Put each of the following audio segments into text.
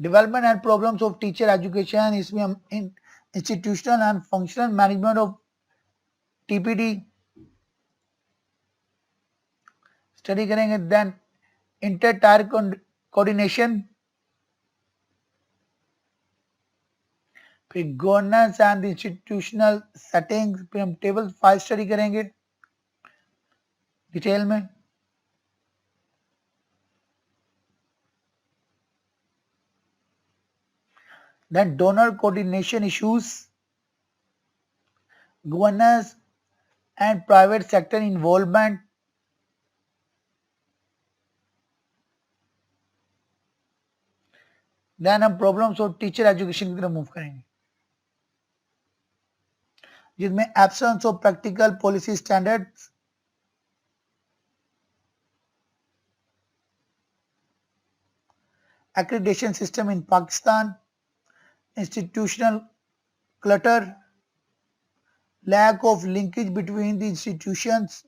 Development and problems of teacher education is in institutional and functional management of TPD study करेंगे. Then inter-tier coordination, फिर governance and the institutional settings, फिर हम table 5 study करेंगे detail में. Then donor coordination issues, governance and private sector involvement. Then हम problems of teacher education की तरफ move करेंगे, जिसमें absence of practical policy standards, accreditation system in Pakistan, institutional clutter, lack of linkage between the institutions,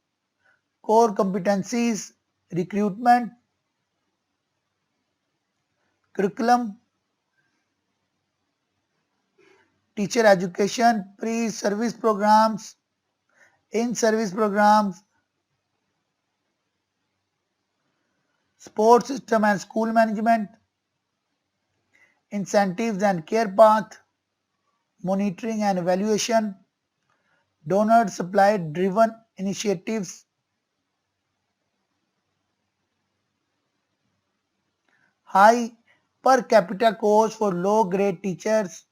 core competencies, recruitment, curriculum, teacher education, pre-service programs, in-service programs, sports system and school management, incentives and care path, monitoring and evaluation, donor supply driven initiatives, high per capita cost for low grade teachers,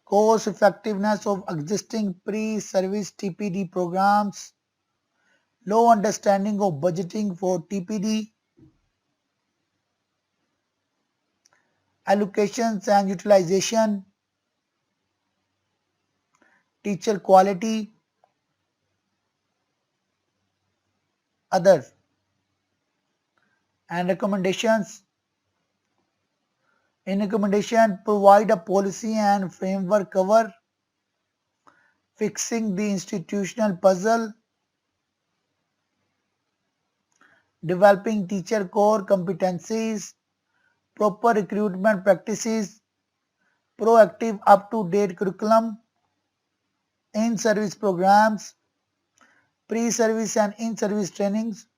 cost effectiveness of existing pre-service TPD programs, low understanding of budgeting for TPD, allocations and utilization, teacher quality, others, and recommendations. In recommendation, provide a policy and framework cover, fixing the institutional puzzle, developing teacher core competencies, proper recruitment practices, proactive up-to-date curriculum, in-service programs, pre-service and in-service trainings,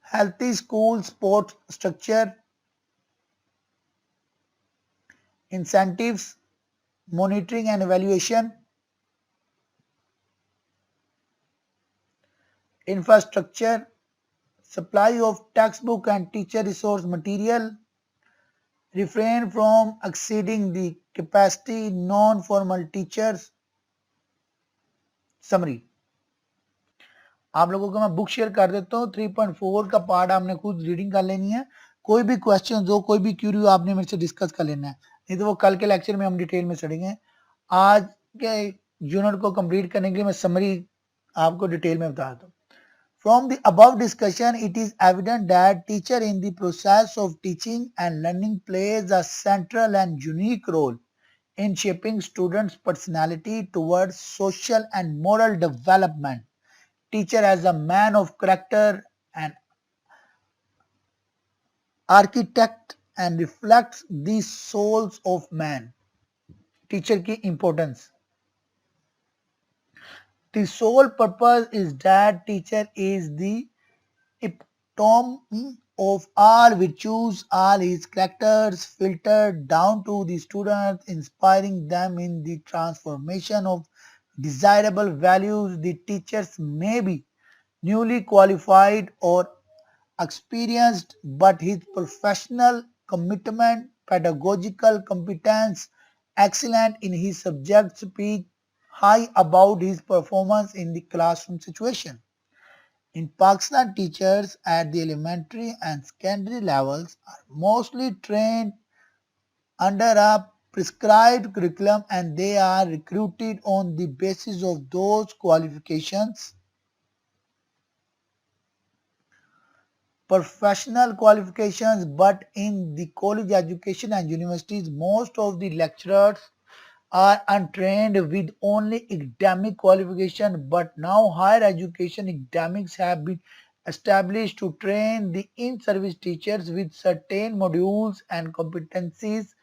healthy school sports structure, incentives, monitoring and evaluation, infrastructure, supply of textbook and teacher resource material, refrain from exceeding the capacity non-formal teachers. Summary आप लोगों को मैं book share कर देता हूँ. 3.4 का part आपने खुद रीडिंग कर लेनी है. कोई भी क्वेश्चन हो, कोई भी क्यूरी हो, आपने मेरे से डिस्कस कर लेना है, नहीं तो वो कल के लेक्चर में हम डिटेल में चढ़ेंगे. आज के यूनिट को कंप्लीट करने के लिए मैं समरी आपको डिटेल में बता दूं. From the above discussion, it is evident that teacher in the process of teaching and learning plays a central and unique role in shaping students' personality towards social and moral development. Teacher as a man of character and architect and reflects the souls of man. Teacher की importance. The sole purpose is that teacher is the epitome of all virtues, all his characters filtered down to the students, inspiring them in the transformation of desirable values. The teachers may be newly qualified or experienced, but his professional commitment, pedagogical competence, excellent in his subject speak high about his performance in the classroom situation. In Pakistan, teachers at the elementary and secondary levels are mostly trained under a prescribed curriculum and they are recruited on the basis of those qualifications. Professional qualifications, but in the college education and universities, most of the lecturers are untrained with only academic qualification, but now higher education academics have been established to train the in-service teachers with certain modules and competencies.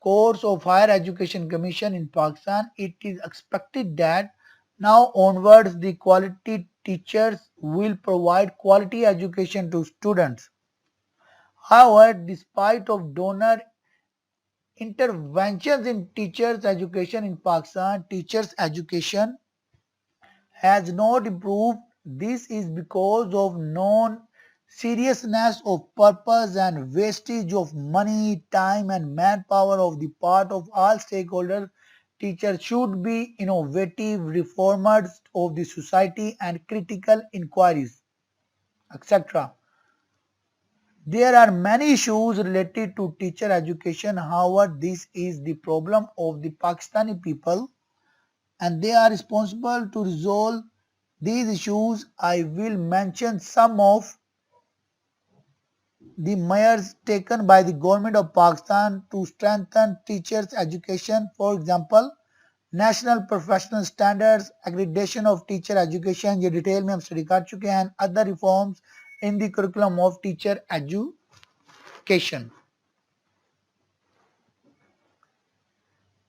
Course of Higher Education Commission in Pakistan, it is expected that now onwards the quality teachers will provide quality education to students. However, despite of donor interventions in teachers education in Pakistan, teachers education has not improved. This is because of non seriousness of purpose and wastage of money, time and manpower of the part of all stakeholders. Teachers should be innovative reformers of the society and critical inquiries, etc. There are many issues related to teacher education. However, this is the problem of the Pakistani people and they are responsible to resolve these issues. I will mention some of the measures taken by the government of Pakistan to strengthen teachers' education. For example, National Professional Standards, accreditation of teacher education, ये detail में हम study कर चुके हैं, and other reforms in the curriculum of teacher education.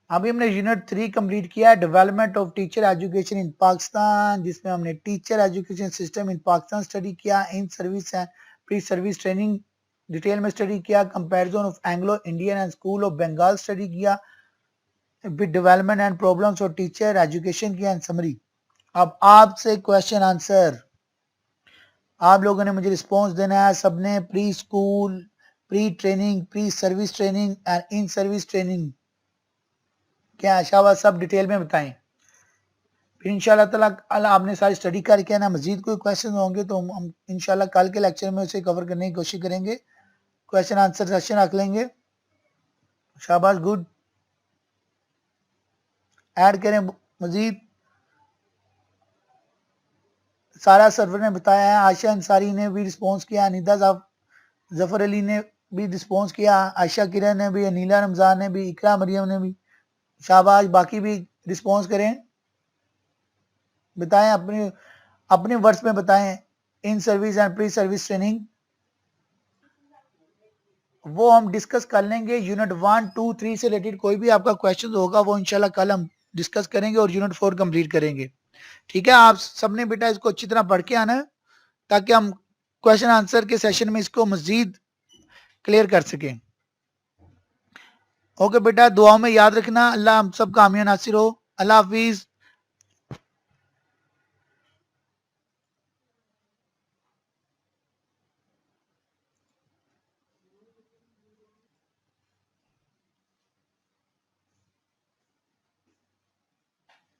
अभी हमने unit 3 complete किया, development of teacher education in Pakistan, जिसमें हमने teacher education system in Pakistan study किया, in service and pre service training detail में स्टडी किया, comparison of Anglo Indian and school of Bengal study किया, with development and problems of teacher education की and summary. अब आपसे question answer, आप लोगों ने मुझे रिस्पॉन्स देना है. सबने pre school, pre training, pre service training and in service training क्या शाबाश सब डिटेल में बताएं. फिर इंशाल्लाह ताला आपने सारी स्टडी करके ना मजीद कोई क्वेश्चन होंगे तो हम इंशाल्लाह कल के लेक्चर में उसे कवर करने की कोशिश करेंगे. क्वेश्चन आंसर सेशन रख लेंगे. शाबाश, गुड. ऐड करें मजीद. सारा सर्वर ने बताया है, आयशा अंसारी ने भी रिस्पॉन्स किया, अनीता जफर अली ने भी रिस्पॉन्स किया, आयशा किरण ने भी, अनीला रमजान ने भी, इकरा मरियम ने भी. शाबाश, बाकी भी रिस्पॉन्स करें, बताएं अपने वर्ड्स में बताएं. इन service and pre service training वो हम डिस्कस कर लेंगे. यूनिट 1, 2, 3 से रिलेटेड कोई भी आपका क्वेश्चन होगा वो इंशाल्लाह कल हम डिस्कस करेंगे और यूनिट 4 कंप्लीट करेंगे. ठीक है, आप सबने बेटा इसको अच्छी तरह पढ़ के आना है ताकि हम क्वेश्चन आंसर के सेशन में इसको मजीद क्लियर कर सकें. ओके बेटा, दुआओं में याद रखना. अल्लाह हम सब कामयाब नासिर हो. अल्लाह हाफिज.